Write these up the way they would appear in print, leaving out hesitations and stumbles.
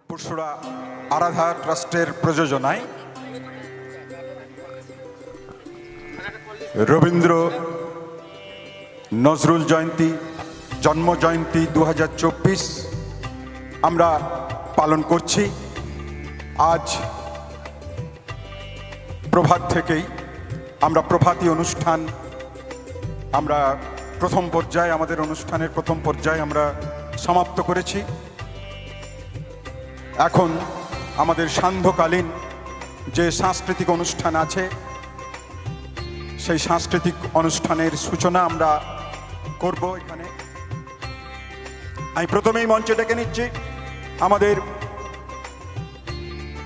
পুরসুরা আরাধা ট্রাস্টের প্রযোজনায় রবীন্দ্র নজরুল জয়ন্তী জন্ম জয়ন্তী 2024 আমরা পালন করছি। আজ প্রভাত থেকেই আমরা প্রভাতী অনুষ্ঠান আমরা প্রথম পর্যায়ে আমাদের অনুষ্ঠানের প্রথম পর্যায়ে আমরা সমাপ্ত করেছি। এখন আমাদের সান্ধ্যকালীন যে সাংস্কৃতিক অনুষ্ঠান আছে সেই সাংস্কৃতিক অনুষ্ঠানের সূচনা আমরা করব। এখানে আমি প্রথমেই মঞ্চে ডেকে নিচ্ছি আমাদের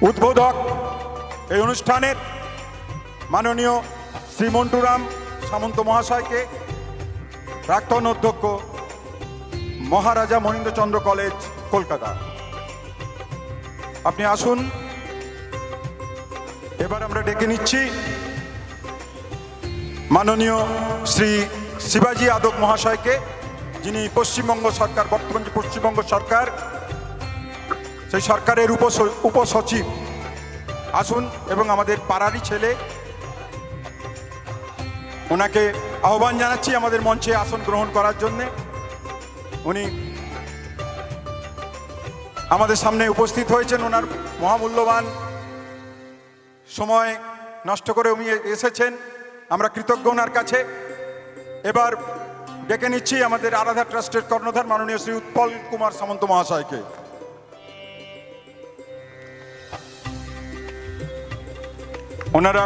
উদ্বোধক এই অনুষ্ঠানের মাননীয় শ্রী মন্টুরাম সামন্ত মহাশয়কে, প্রাক্তন অধ্যক্ষ মহারাজা মনীন্দ্রচন্দ্র কলেজ কলকাতা। আপনি আসুন। এবার আমরা ডেকে নিচ্ছি মাননীয় শ্রী শিবাজী যাদব মহাশয়কে, যিনি পশ্চিমবঙ্গ সরকার, বর্তমান যে পশ্চিমবঙ্গ সরকার সেই সরকারের উপসচিব। আসুন এবং আমাদের পাড়ারই ছেলে, ওনাকে আহ্বান জানাচ্ছি আমাদের মঞ্চে আসন গ্রহণ করার জন্যে। উনি আমাদের সামনে উপস্থিত হয়েছেন, ওনার মহামূল্যবান সময় নষ্ট করে উনি এসেছেন, আমরা কৃতজ্ঞ ওনার কাছে। এবার ডেকে নিচ্ছি আমাদের আরাধা ট্রাস্টের কর্ণধার মাননীয় শ্রী উৎপল কুমার সামন্ত মহাশয়কে। ওনারা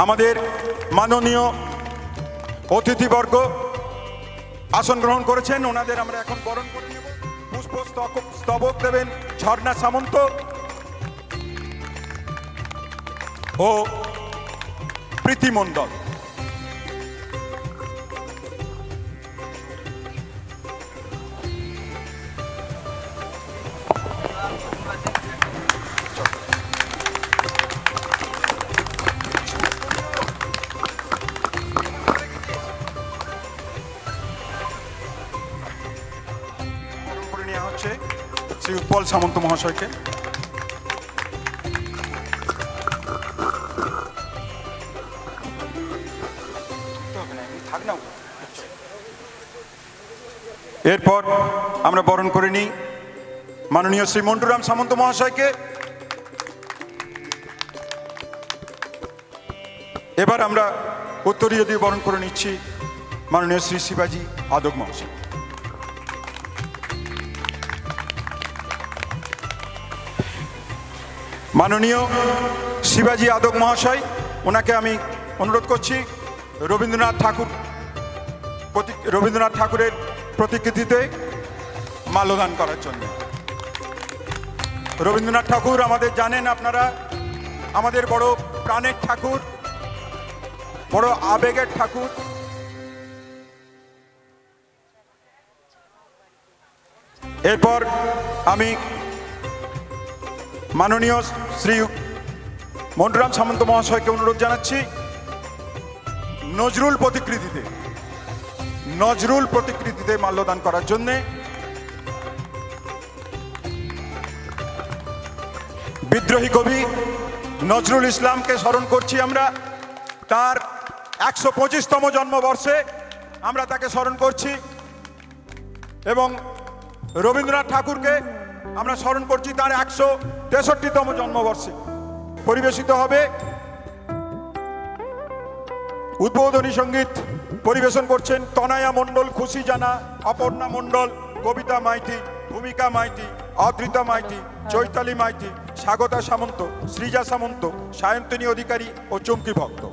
আমাদের মাননীয় অতিথিবর্গ আসন গ্রহণ করেছেন, ওনাদের আমরা এখন বরণ করে নেব। পুষ্পস্তবক দেবেন ঝর্ণা সামন্ত ও প্রীতি মণ্ডল। শ্রী উৎপল সামন্ত মহাশয়কে। এরপর আমরা বরণ করে নিই মাননীয় শ্রী মন্টুরাম সামন্ত মহাশয়কে। এবার আমরা উত্তরীয় দিয়ে বরণ করে নিচ্ছি মাননীয় শ্রী শিবাজী যাদব মহাশয়। মাননীয় শিবাজী যাদব মহাশয়, ওনাকে আমি অনুরোধ করছি রবীন্দ্রনাথ ঠাকুরের প্রতিকৃতিতে মাল্যদান করার জন্য। রবীন্দ্রনাথ ঠাকুর আমাদের জানেন আপনারা, আমাদের বড় প্রাণের ঠাকুর, বড় আবেগের ঠাকুর। এরপর আমি মাননীয় শ্রী মন্টুরাম সামন্ত মহাশয়কে অনুরোধ জানাচ্ছি নজরুল প্রতিকৃতিতে মাল্যদান করার জন্য। বিদ্রোহী কবি নজরুল ইসলামকে স্মরণ করছি আমরা, তার 125তম জন্মবর্ষে আমরা তাকে স্মরণ করছি। এবং রবীন্দ্রনাথ ঠাকুরকে আমরা স্মরণ করছি তার 163তম জন্মবর্ষে। পরিবেশিত হবে উদ্বোধনী সঙ্গীত পরিবেশন করছেন তনয়া মণ্ডল, খুশি জানা, অপর্ণা মণ্ডল, কবিতা মাইতি, ভূমিকা মাইতি, অদ্রিতা মাইতি, চৈতালি মাইতি, স্বাগতা সামন্ত, সৃজা সামন্ত, সায়ন্তনী অধিকারী ও চুমকি ভক্ত।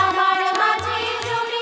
আমার মাঝে জুড়ে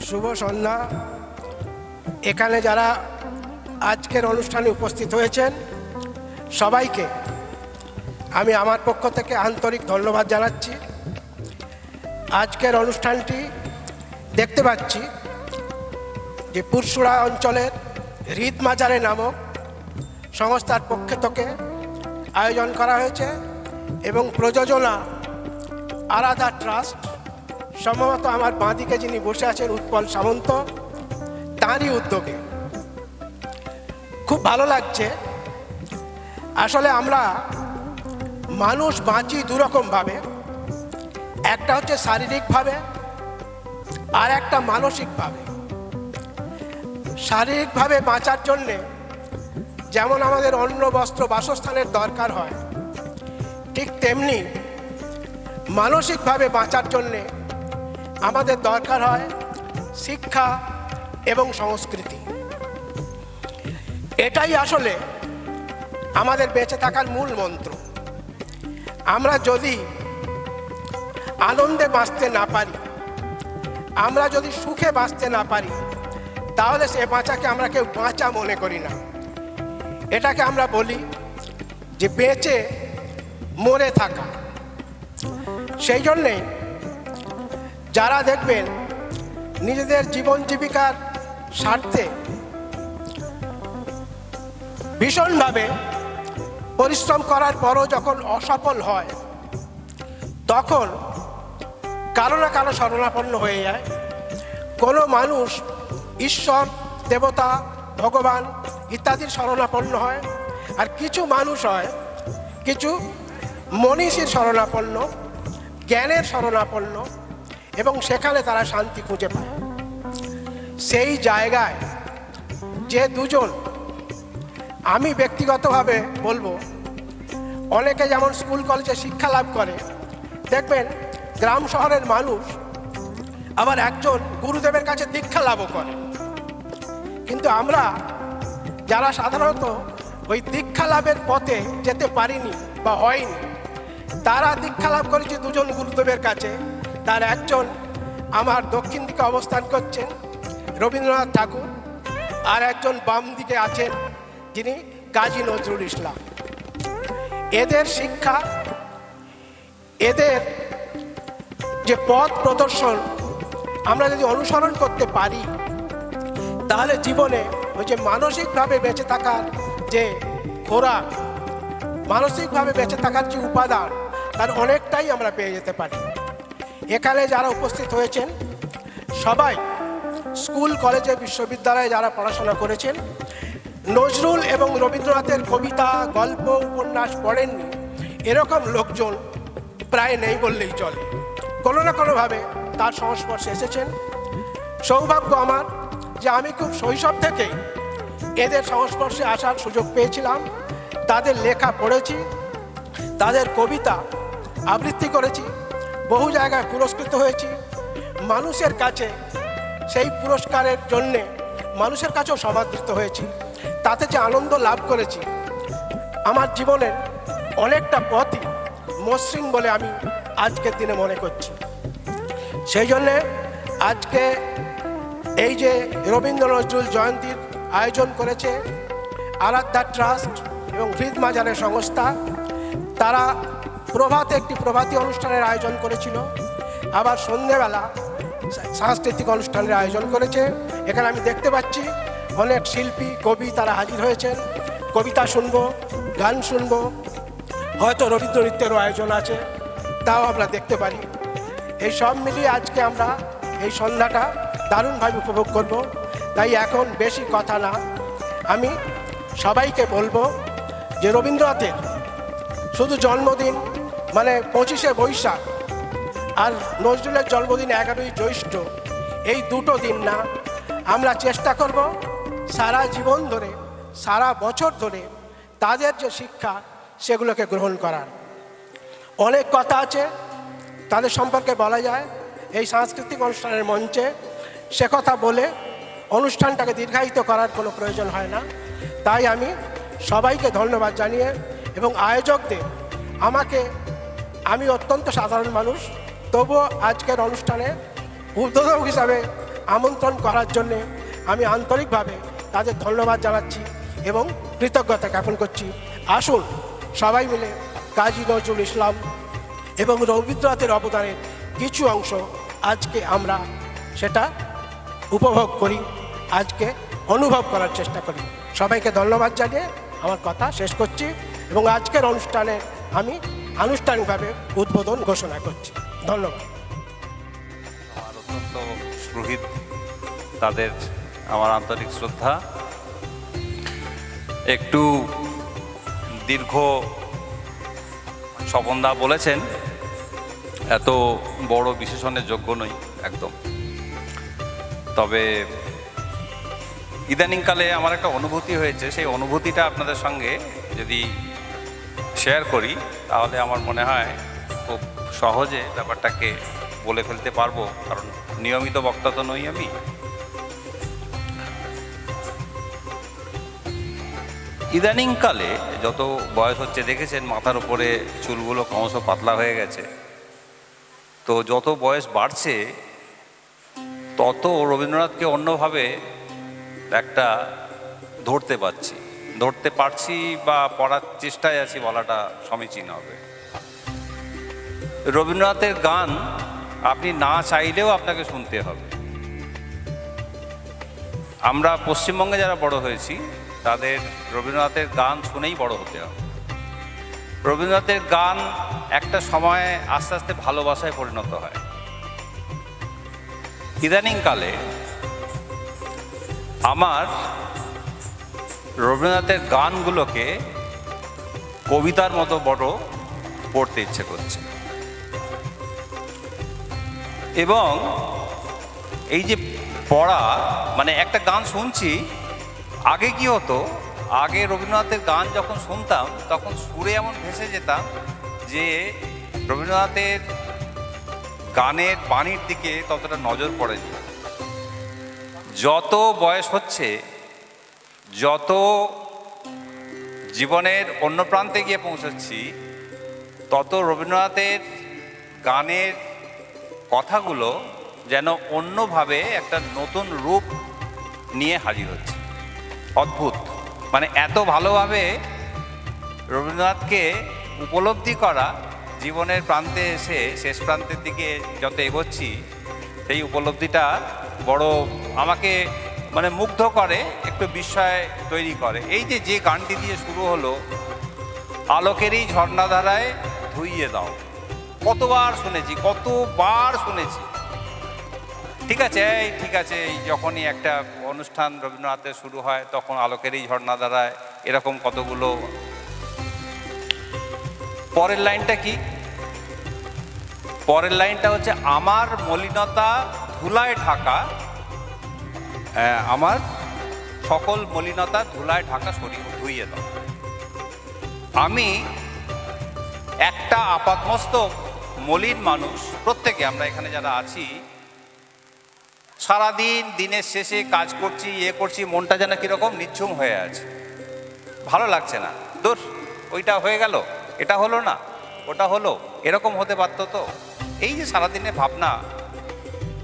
শুভ সন্ধ্যা। এখানে যারা আজকের অনুষ্ঠানে উপস্থিত হয়েছেন সবাইকে আমি আমার পক্ষ থেকে আন্তরিক ধন্যবাদ জানাচ্ছি। আজকের অনুষ্ঠানটি দেখতে পাচ্ছি যে পুরসুরা অঞ্চলের হৃদ মাজারে নামক সংস্থার পক্ষ থেকে আয়োজন করা হয়েছে এবং প্রযোজনা আরাধা ট্রাস্ট, সম্ভবত আমার বাঁদিকে যিনি বসে আছেন উৎপল সামন্ত, তাঁরই উদ্যোগে। খুব ভালো লাগছে। আসলে আমরা মানুষ বাঁচি দুরকমভাবে, একটা হচ্ছে শারীরিকভাবে আর একটা মানসিকভাবে। শারীরিকভাবে বাঁচার জন্যে যেমন আমাদের অন্ন বস্ত্র বাসস্থানের দরকার হয়, ঠিক তেমনি মানসিকভাবে বাঁচার জন্যে আমাদের দরকার হয় শিক্ষা এবং সংস্কৃতি। এটাই আসলে আমাদের বেঁচে থাকার মূল মন্ত্র। আমরা যদি আনন্দে বাঁচতে না পারি, আমরা যদি সুখে বাঁচতে না পারি, তাহলে সে বাঁচাকে আমরা কেউ বাঁচা মনে করি না। এটাকে আমরা বলি যে বেঁচে মরে থাকা। সেই জন্যে যারা দেখবেন নিজেদের জীবন জীবিকার স্বার্থে ভীষণভাবে পরিশ্রম করার পরও যখন অসফল হয়, তখন কারো না কারো শরণাপন্ন হয়ে যায়। কোনো মানুষ ঈশ্বর, দেবতা, ভগবান ইত্যাদির শরণাপন্ন হয়, আর কিছু মানুষ হয় কিছু মনীষীর শরণাপন্ন, জ্ঞানের শরণাপন্ন, এবং সেখানে তারা শান্তি খুঁজে পায়। সেই জায়গায় যে দুজন, আমি ব্যক্তিগতভাবে বলবো, অনেকে যেমন স্কুল কলেজে শিক্ষা লাভ করে, দেখবেন গ্রাম শহরের মানুষ আবার একজন গুরুদেবের কাছে দীক্ষা লাভও করে। কিন্তু আমরা যারা সাধারণত ওই দীক্ষা লাভের পথে যেতে পারিনি বা হয়নি, তারা দীক্ষা লাভ করেছে দুজন গুরুদেবের কাছে। তার একজন আমার দক্ষিণ দিকে অবস্থান করছেন রবীন্দ্রনাথ ঠাকুর, আর একজন বাম দিকে আছেন যিনি কাজী নজরুল ইসলাম। এদের শিক্ষা, এদের যে পথ প্রদর্শন আমরা যদি অনুসরণ করতে পারি, তাহলে জীবনে ওই যে মানসিকভাবে বেঁচে থাকার যে খোরাক, মানসিকভাবে বেঁচে থাকার যে উপাদান, তার অনেকটাই আমরা পেয়ে যেতে পারি। এখানে যারা উপস্থিত হয়েছেন সবাই স্কুল, কলেজে, বিশ্ববিদ্যালয়ে যারা পড়াশোনা করেছেন, নজরুল এবং রবীন্দ্রনাথের কবিতা, গল্প, উপন্যাস পড়েননি এরকম লোকজন প্রায় নেই বললেই চলে। কোনো না কোনোভাবে তার সংস্পর্শে এসেছেন। সৌভাগ্য আমার যে আমি খুব শৈশব থেকেই এদের সংস্পর্শে আসার সুযোগ পেয়েছিলাম। তাদের লেখা পড়েছি, তাদের কবিতা আবৃত্তি করেছি, বহু জায়গায় পুরস্কৃত হয়েছি। মানুষের কাছে সেই পুরস্কারের জন্যে মানুষের কাছেও সমাদৃত হয়েছি। তাতে যে আনন্দ লাভ করেছি, আমার জীবনের অনেকটা পথই মসৃণ বলে আমি আজকের দিনে মনে করছি। সেই জন্যে আজকে এই যে রবীন্দ্র নজরুল জয়ন্তীর আয়োজন করেছে আরাধ্যা ট্রাস্ট এবং হৃদ মাজারের সংস্থা, তারা প্রভাতে একটি প্রভাতী অনুষ্ঠানের আয়োজন করেছিল, আবার সন্ধেবেলা সাংস্কৃতিক অনুষ্ঠানের আয়োজন করেছে। এখানে আমি দেখতে পাচ্ছি অনেক শিল্পী, কবি তারা হাজির হয়েছেন। কবিতা শুনবো, গান শুনবো, হয়তো রবীন্দ্র নৃত্যেরও আয়োজন আছে, তাও আমরা দেখতে পারি। এই সব মিলিয়ে আজকে আমরা এই সন্ধ্যাটা দারুণভাবে উপভোগ করব। তাই এখন বেশি কথা না, আমি সবাইকে বলবো যে রবীন্দ্রনাথের শুধু জন্মদিন মানে 25শে বৈশাখ আর নজরুলের জন্মদিন 11ই জ্যৈষ্ঠ, এই দুটো দিন না, আমরা চেষ্টা করব সারা জীবন ধরে, সারা বছর ধরে তাদের যে শিক্ষা সেগুলোকে গ্রহণ করার। অনেক কথা আছে তাদের সম্পর্কে বলা যায় এই সাংস্কৃতিক অনুষ্ঠানের মঞ্চে, সে কথা বলে অনুষ্ঠানটাকে দীর্ঘায়িত করার কোনো প্রয়োজন হয় না। তাই আমি সবাইকে ধন্যবাদ জানিয়ে এবং আয়োজকদের, আমি অত্যন্ত সাধারণ মানুষ, তবুও আজকের অনুষ্ঠানে উদ্বোধক হিসাবে আমন্ত্রণ করার জন্যে আমি আন্তরিকভাবে তাদের ধন্যবাদ জানাচ্ছি এবং কৃতজ্ঞতা জ্ঞাপন করছি। আসুন সবাই মিলে কাজী নজরুল ইসলাম এবং রবীন্দ্রনাথের অবদানের কিছু অংশ আজকে আমরা সেটা উপভোগ করি, আজকে অনুভব করার চেষ্টা করি। সবাইকে ধন্যবাদ জানিয়ে আমার কথা শেষ করছি এবং আজকের অনুষ্ঠানের আমি আনুষ্ঠানিকভাবে উদ্বোধন ঘোষণা করছি। ধন্যবাদ। আমার অত্যন্ত সুহৃদ, তাদের আমার আন্তরিক শ্রদ্ধা। একটু দীর্ঘ স্বপনদা বলেছেন, এত বড় বিশেষণের যোগ্য নই একদম। তবে ইদানিংকালে আমার একটা অনুভূতি হয়েছে, সেই অনুভূতিটা আপনাদের সঙ্গে যদি শেয়ার করি তাহলে আমার মনে হয় খুব সহজে ব্যাপারটাকে বলে ফেলতে পারবো, কারণ নিয়মিত বক্তা তো নই আমি। ইদানিংকালে যত বয়স হচ্ছে দেখেছেন মাথার উপরে চুলগুলো ক্রমশ পাতলা হয়ে গেছে। তো যত বয়স বাড়ছে তত রবীন্দ্রনাথকে অন্যভাবে একটা ধরতে পারছি বা পড়ার চেষ্টায় আছি বলাটা সমীচীন হবে। রবীন্দ্রনাথের গান আপনি না চাইলেও আপনাকে শুনতে হবে। আমরা পশ্চিমবঙ্গে যারা বড় হয়েছি তাদের রবীন্দ্রনাথের গান শুনেই বড় হতে হবে। রবীন্দ্রনাথের গান একটা সময়ে আস্তে আস্তে ভালোবাসায় পরিণত হয়। ইদানিংকালে আমার রবীন্দ্রনাথের গানগুলোকে কবিতার মতো বড় পড়তে ইচ্ছে করছে। এবং এই যে পড়া, মানে একটা গান শুনছি, আগে কি হতো, আগে রবীন্দ্রনাথের গান যখন শুনতাম তখন সুরে এমন ভেসে যেতাম যে রবীন্দ্রনাথের গানের বাণীর দিকে ততটা নজর পড়েনি। যত বয়স হচ্ছে, যত জীবনের অন্য প্রান্তে গিয়ে পৌঁছাচ্ছি, তত রবীন্দ্রনাথের গানের কথাগুলো যেন অন্যভাবে একটা নতুন রূপ নিয়ে হাজির হচ্ছে। অদ্ভুত, মানে এত ভালোভাবে রবীন্দ্রনাথকে উপলব্ধি করা, জীবনের প্রান্তে এসে শেষ প্রান্তের দিকে যত এগোচ্ছি সেই উপলব্ধিটা বড় আমাকে মানে মুগ্ধ করে, একটু বিস্ময় তৈরি করে। এই যে গানটি দিয়ে শুরু হলো, আলোকেরই ঝর্ণাধারায় ধুইয়ে দাও, কতবার শুনেছি। ঠিক আছে, এই যখনই একটা অনুষ্ঠান রবীন্দ্রনাথের শুরু হয় তখন আলোকেরই ঝর্ণাধারায় এরকম কতগুলো। পরের লাইনটা কি? পরের লাইনটা হচ্ছে আমার মলিনতা ধুলায় ঢাকা, আমার সকল মলিনতা ধুলায় ঢাকা ধুইয়ে দাও। আমি একটা আপাতমস্তক মলিন মানুষ, প্রত্যেকে আমরা এখানে যারা আছি সারাদিন দিনের শেষে কাজ করছি, করছি, মনটা যেন কীরকম নিঝুম হয়ে আছে, ভালো লাগছে না। দূর, ওইটা হয়ে গেল, এটা হলো না, ওটা হলো, এরকম হতে পারতো তো। এই যে সারাদিনের ভাবনা,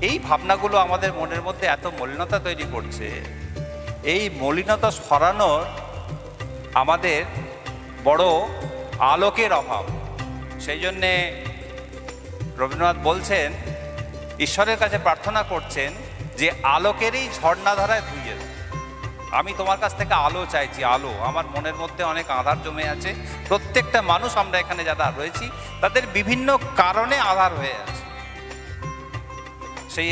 এই ভাবনাগুলো আমাদের মনের মধ্যে এত মলিনতা তৈরি করছে। এই মলিনতা সরানোর আমাদের বড় আলোকের অভাব। সেই জন্যে রবীন্দ্রনাথ বলছেন, ঈশ্বরের কাছে প্রার্থনা করছেন যে আলোকেরই ঝর্ণাধারায় ধুইয়ে দাও। আমি তোমার কাছ থেকে আলো চাইছি, আলো। আমার মনের মধ্যে অনেক আঁধার জমে আছে। প্রত্যেকটা মানুষ আমরা এখানে যারা রয়েছি তাদের বিভিন্ন কারণে আঁধার হয়ে আছে। সেই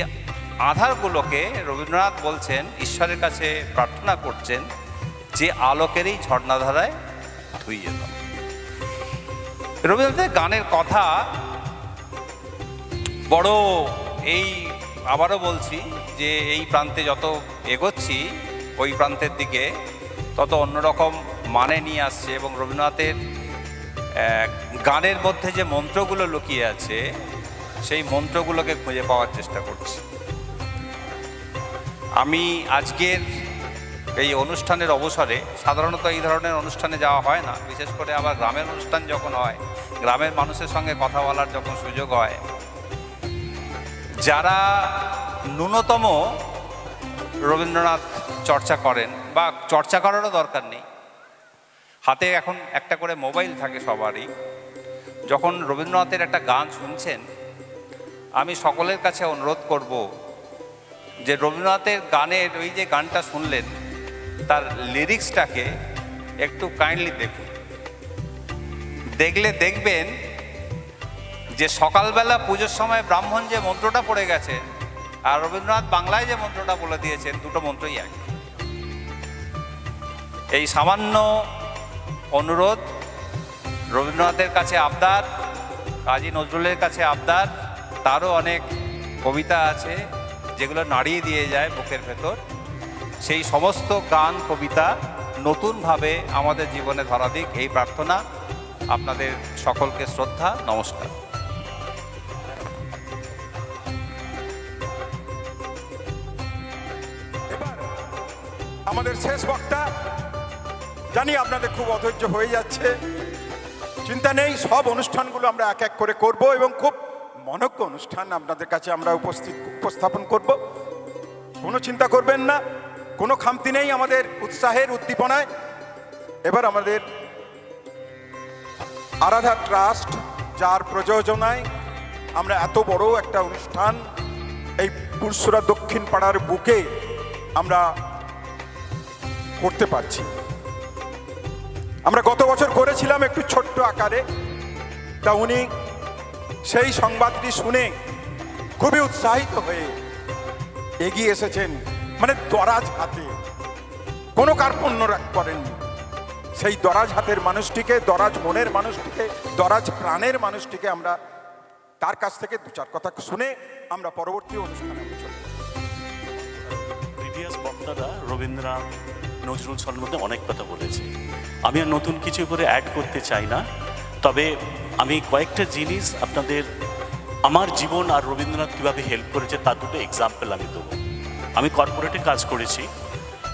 আঁধারগুলোকে রবীন্দ্রনাথ বলছেন, ঈশ্বরের কাছে প্রার্থনা করছেন যে আলোকেরই ঝর্ণাধারায় ধুইয়ে দাও। রবীন্দ্রনাথের গানের কথা বড়, এই আবারও বলছি যে এই প্রান্তে যত এগোচ্ছি ওই প্রান্তের দিকে তত অন্যরকম মানে নিয়ে আসছে। এবং রবীন্দ্রনাথের গানের মধ্যে যে মন্ত্রগুলো লুকিয়ে আছে সেই মন্ত্রগুলোকে খুঁজে পাওয়ার চেষ্টা করছি। আমি আজকের এই অনুষ্ঠানের অবসরে, সাধারণত এই ধরনের অনুষ্ঠানে যাওয়া হয় না, বিশেষ করে আবার গ্রামের অনুষ্ঠান যখন হয়, গ্রামের মানুষের সঙ্গে কথা বলার যখন সুযোগ হয়, যারা ন্যূনতম রবীন্দ্রনাথ চর্চা করেন, বা চর্চা করারও দরকার নেই। হাতে এখন একটা করে মোবাইল থাকে সবারই। যখন রবীন্দ্রনাথের একটা গান শুনছেন, আমি সকলের কাছে অনুরোধ করব যে রবীন্দ্রনাথের গানের ওই যে গানটা শুনলেন, তার লিরিক্সটাকে একটু কাইন্ডলি দেখুন। দেখলে দেখবেন যে সকালবেলা পুজোর সময় ব্রাহ্মণ যে মন্ত্রটা পড়ে গেছে আর রবীন্দ্রনাথ বাংলায় যে মন্ত্রটা বলে দিয়েছেন, দুটো মন্ত্রই এক। এই সামান্য অনুরোধ, রবীন্দ্রনাথের কাছে আবদার, কাজী নজরুলের কাছে আবদার। তারও অনেক কবিতা আছে যেগুলো নাড়িয়ে দিয়ে যায় বুকের ভেতর। সেই সমস্ত গান কবিতা নতুনভাবে আমাদের জীবনে ধরা দিক, এই প্রার্থনা। আপনাদের সকলকে শ্রদ্ধা, নমস্কার। এবার আমাদের শেষ বক্তা, জানি আপনাদের খুব অধৈর্য হয়ে যাচ্ছে, চিন্তা নেই, সব অনুষ্ঠানগুলো আমরা এক এক করে করব এবং খুব মনোজ্ঞ অনুষ্ঠান আপনাদের কাছে আমরা উপস্থাপন করব। কোনো চিন্তা করবেন না, কোনো খামতি নেই আমাদের উৎসাহের, উদ্দীপনায়। এবার আমাদের আরাধা ট্রাস্ট, যার প্রযোজনায় আমরা এত বড় একটা অনুষ্ঠান এই পুরসুরা দক্ষিণ পাড়ার বুকে আমরা করতে পারছি। আমরা গত বছর করেছিলাম একটু ছোট্ট আকারে, তা উনি সেই সংবাদটি শুনে খুবই উৎসাহিত হয়ে এগিয়ে এসেছেন। মানে দরাজ হাতে, কোনো কার্পণ্য করেননি। সেই দরাজ হাতের মানুষটিকে, দরাজ মনের মানুষটিকে, দরাজ প্রাণের মানুষটিকে আমরা তার কাছ থেকে দু চার কথা শুনে আমরা পরবর্তী অনুষ্ঠানে চলে যাব। প্রিভিয়াস বক্তারা রবীন্দ্রনাথ নজরুল সম্বন্ধে অনেক কথা বলেছে। আমি আর নতুন কিছু করে অ্যাড করতে চাই না, তবে আমি কয়েকটা জিনিস আপনাদের আমার জীবন আর রবীন্দ্রনাথ কীভাবে হেল্প করেছে তার দুটো এক্সাম্পল আমি দেবো। আমি কর্পোরেটে কাজ করেছি,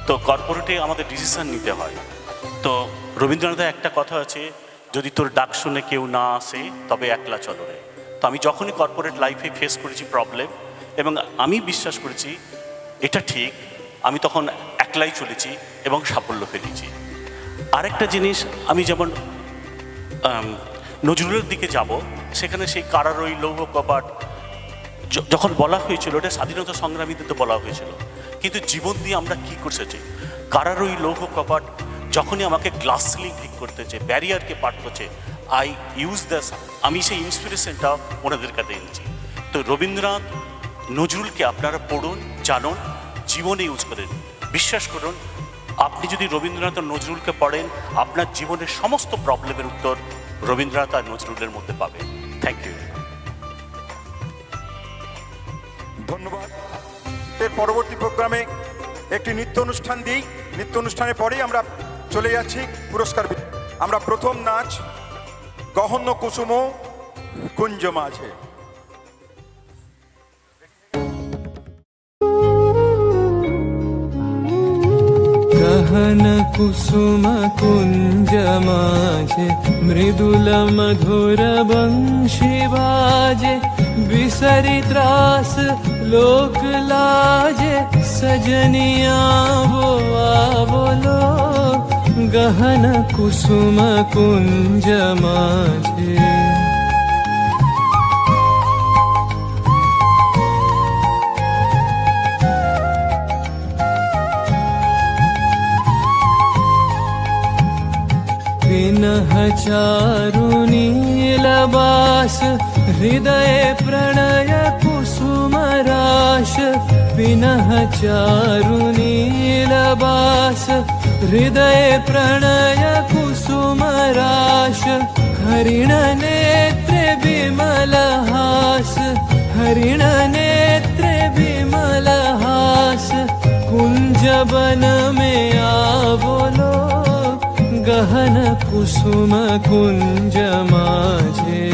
তো কর্পোরেটে আমাদের ডিসিশন নিতে হয়। তো রবীন্দ্রনাথের একটা কথা আছে, যদি তোর ডাক শুনে কেউ না আসে তবে একলা চলো রে। তো আমি যখনই কর্পোরেট লাইফে ফেস করেছি প্রবলেম, এবং আমি বিশ্বাস করেছি এটা ঠিক, আমি তখন একলাই চলেছি এবং সাফল্য পেয়েছি। আরেকটা জিনিস, আমি যেমন নজরুলের দিকে যাব, সেখানে সেই কারারই লৌহ কপাট যখন বলা হয়েছিল, এটা স্বাধীনতা সংগ্রামীদের তো বলা হয়েছিল, কিন্তু জীবন দিয়ে আমরা কি করতেছি। কারারই লৌহ কপাট যখনই আমাকে গ্লাস সিলিং ঠিক করতেছে, ব্যারিয়ারকে পার করছে, আই ইউজ দ্যাস, আমি সেই ইন্সপিরেশনটা ওনাদের কাছে এনেছি। তো রবীন্দ্রনাথ নজরুলকে আপনারা পড়ুন, জানুন, জীবনে ইউজ করেন। বিশ্বাস করুন, আপনি যদি রবীন্দ্রনাথ আর নজরুলকে পড়েন, আপনার জীবনের সমস্ত প্রবলেমের উত্তর রবীন্দ্রনাথ আর নজরুলের মধ্যে পাবেন। Thank you. ধন্যবাদ। এর পরবর্তী প্রোগ্রামে একটি নৃত্য অনুষ্ঠান দিই। নৃত্য অনুষ্ঠানের পরেই আমরা চলে যাচ্ছি পুরস্কার। আমরা প্রথম নাচ গহন্য কুসুম কুঞ্জ মাঝে। गहन कुसुम कुंज माझे मृदुल मधुर बंशी बाजे बिसरी त्रास लोक लाजे सजनिया वो बोलो गहन कुसुम कुंज माझे। पिनह चारु नीलबास हृदय प्रणय कुसुम राश पिनह चारु नीलबास हृदय प्रणय कुसुम राश हरिण नेत्र विमल हास हरिण नेत्र विमल हास कुंज वन में आवलो गहन कुसुम कुंज माझे।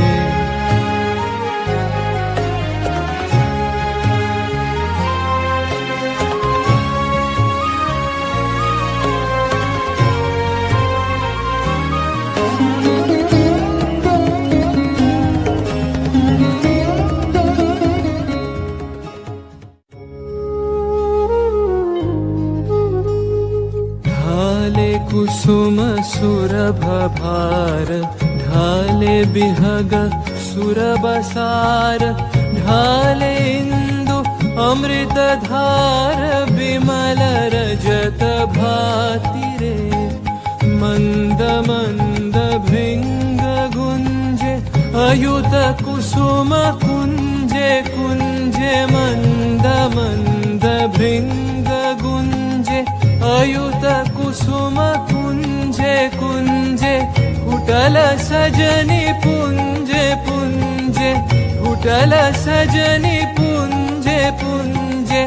सुरभभार ढाले बिहग सुरबसार ढाले इंदु अमृतधार बिमल रजत भाति रे मंद मंद भृंग गुंजे अयुत कुसुम कुंजे कुंजे मंद मंद भृंग गुंजे अयुत कुसुम कुंजे कुंजे फुटल सजनी पुंजे पुंजे फुटल सजनी पुंजे पुंजे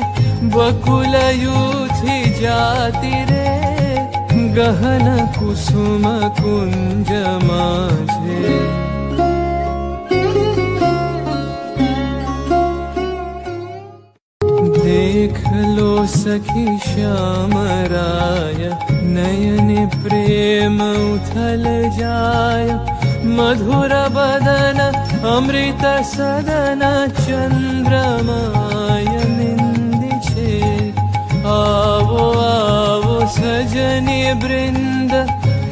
बकुल यूथी जाति रे गहन कुसुम कुंज माझे देख लो सखी श्याम राय नयन प्रेम उथल जाय मधुर बदन अमृत सदन चंद्रमाय निंदिछे आवो आवो सजनी वृंद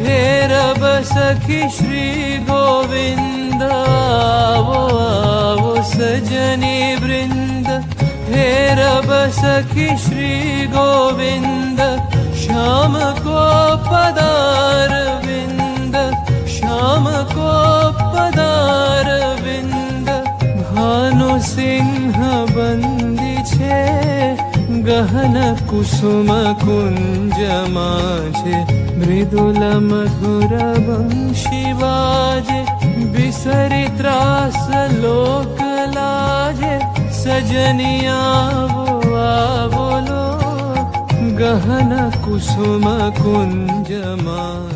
हेरब सखी श्री गोविंद आवो आवो सजनी वृंद हेरब सखी श्री गोविंद श्याम को पदार विंद श्याम को पदार विंद भानु सिंह बंदी छे गहन कुसुम कुंज माझे मृदुल मधुर वंशी बाजे बिसरी त्रास लोक लाजे सजनिया वो आवो लो गहन कुसुम कुंज माझे